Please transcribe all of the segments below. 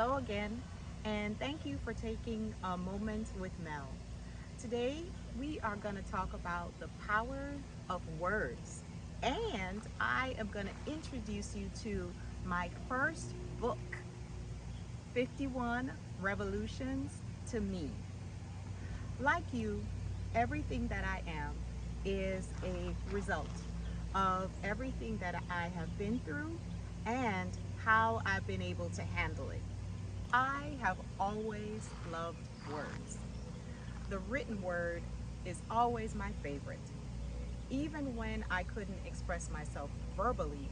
Hello again, and thank you for taking a moment with Mel. Today, we are going to talk about the power of words, and I am going to introduce you to my first book, 51 Revolutions to Me. Like you, everything that I am is a result of everything that I have been through and how I've been able to handle it. I have always loved words. The written word is always my favorite. Even when I couldn't express myself verbally,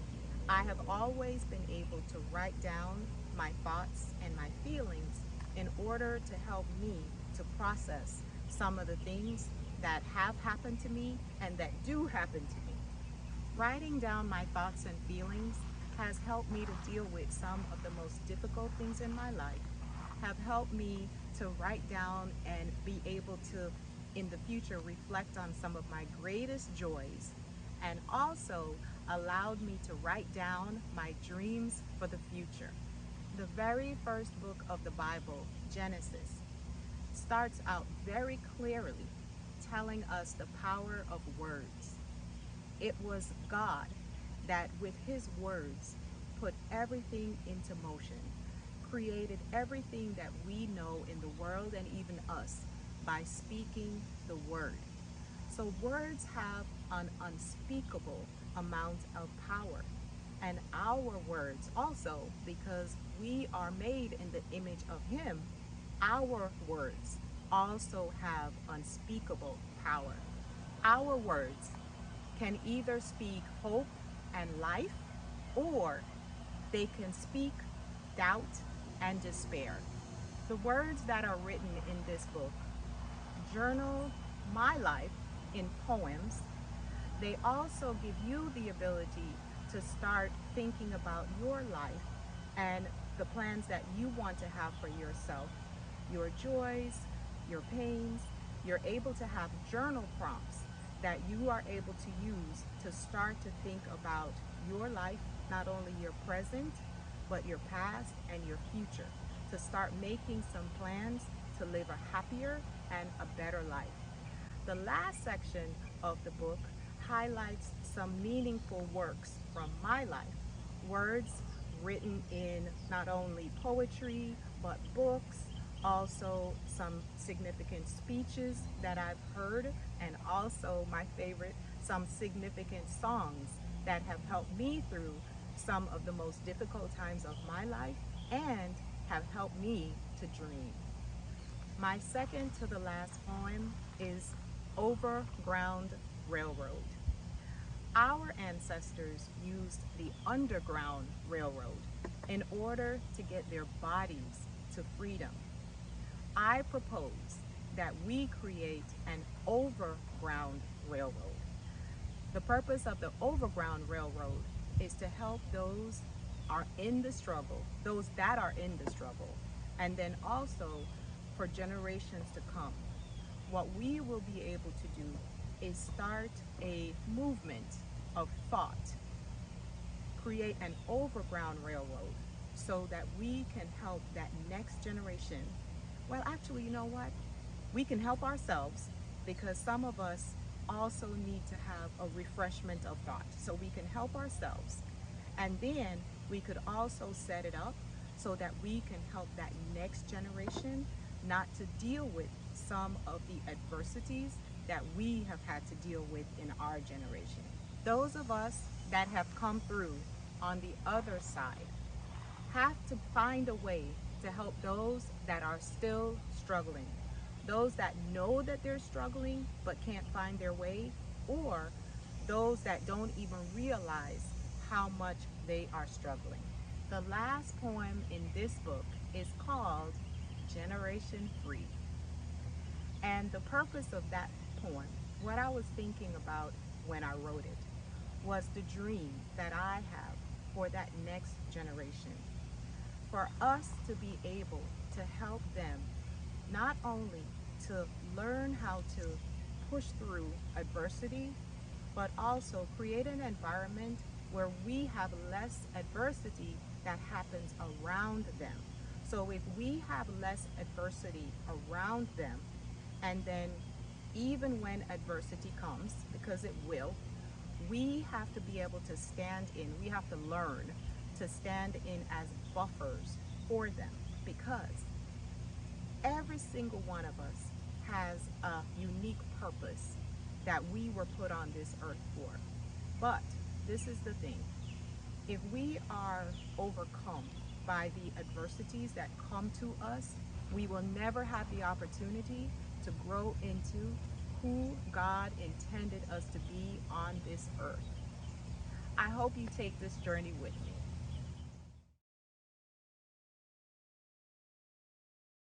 I have always been able to write down my thoughts and my feelings in order to help me to process some of the things that have happened to me and that do happen to me. Writing down my thoughts and feelings has helped me to deal with some of the most difficult things in my life, have helped me to write down and be able to, in the future, reflect on some of my greatest joys, and also allowed me to write down my dreams for the future. The very first book of the Bible, Genesis, starts out very clearly telling us the power of words. It was God that, with his words, put everything into motion, created everything that we know in the world and even us by speaking the word. So words have an unspeakable amount of power. And our words also, because we are made in the image of him, our words also have unspeakable power. Our words can either speak hope and life, or they can speak doubt and despair. The words that are written in this book journal my life in poems. They also give you the ability to start thinking about your life and the plans that you want to have for yourself, your joys, your pains. You're able to have journal prompts that you are able to use to start to think about your life, not only your present, but your past and your future, to start making some plans to live a happier and a better life. The last section of the book highlights some meaningful works from my life, words written in not only poetry, but books, also some significant speeches that I've heard, and also my favorite, some significant songs that have helped me through some of the most difficult times of my life and have helped me to dream. My second to the last poem is Overground Railroad. Our ancestors used the Underground Railroad in order to get their bodies to freedom. I propose that we create an overground railroad. The purpose of the overground railroad is to help those are in the struggle, those that are in the struggle, and then also for generations to come. What we will be able to do is start a movement of thought, create an overground railroad so that we can help that next generation. Well, actually, you know what? We can help ourselves because some of us also need to have a refreshment of thought. So we can help ourselves. And then we could also set it up so that we can help that next generation not to deal with some of the adversities that we have had to deal with in our generation. Those of us that have come through on the other side have to find a way to help those that are still struggling, those that know that they're struggling but can't find their way, or those that don't even realize how much they are struggling. The last poem in this book is called Generation Free. And the purpose of that poem, what I was thinking about when I wrote it, was the dream that I have for that next generation. For us to be able to help them not only to learn how to push through adversity, but also create an environment where we have less adversity that happens around them So if we have less adversity around them, and then even when adversity comes, because it will, we have to be able to stand in, we have to learn to stand in as buffers for them, because every single one of us has a unique purpose that we were put on this earth for. But this is the thing: if we are overcome by the adversities that come to us, we will never have the opportunity to grow into who God intended us to be on this earth. I hope you take this journey with me.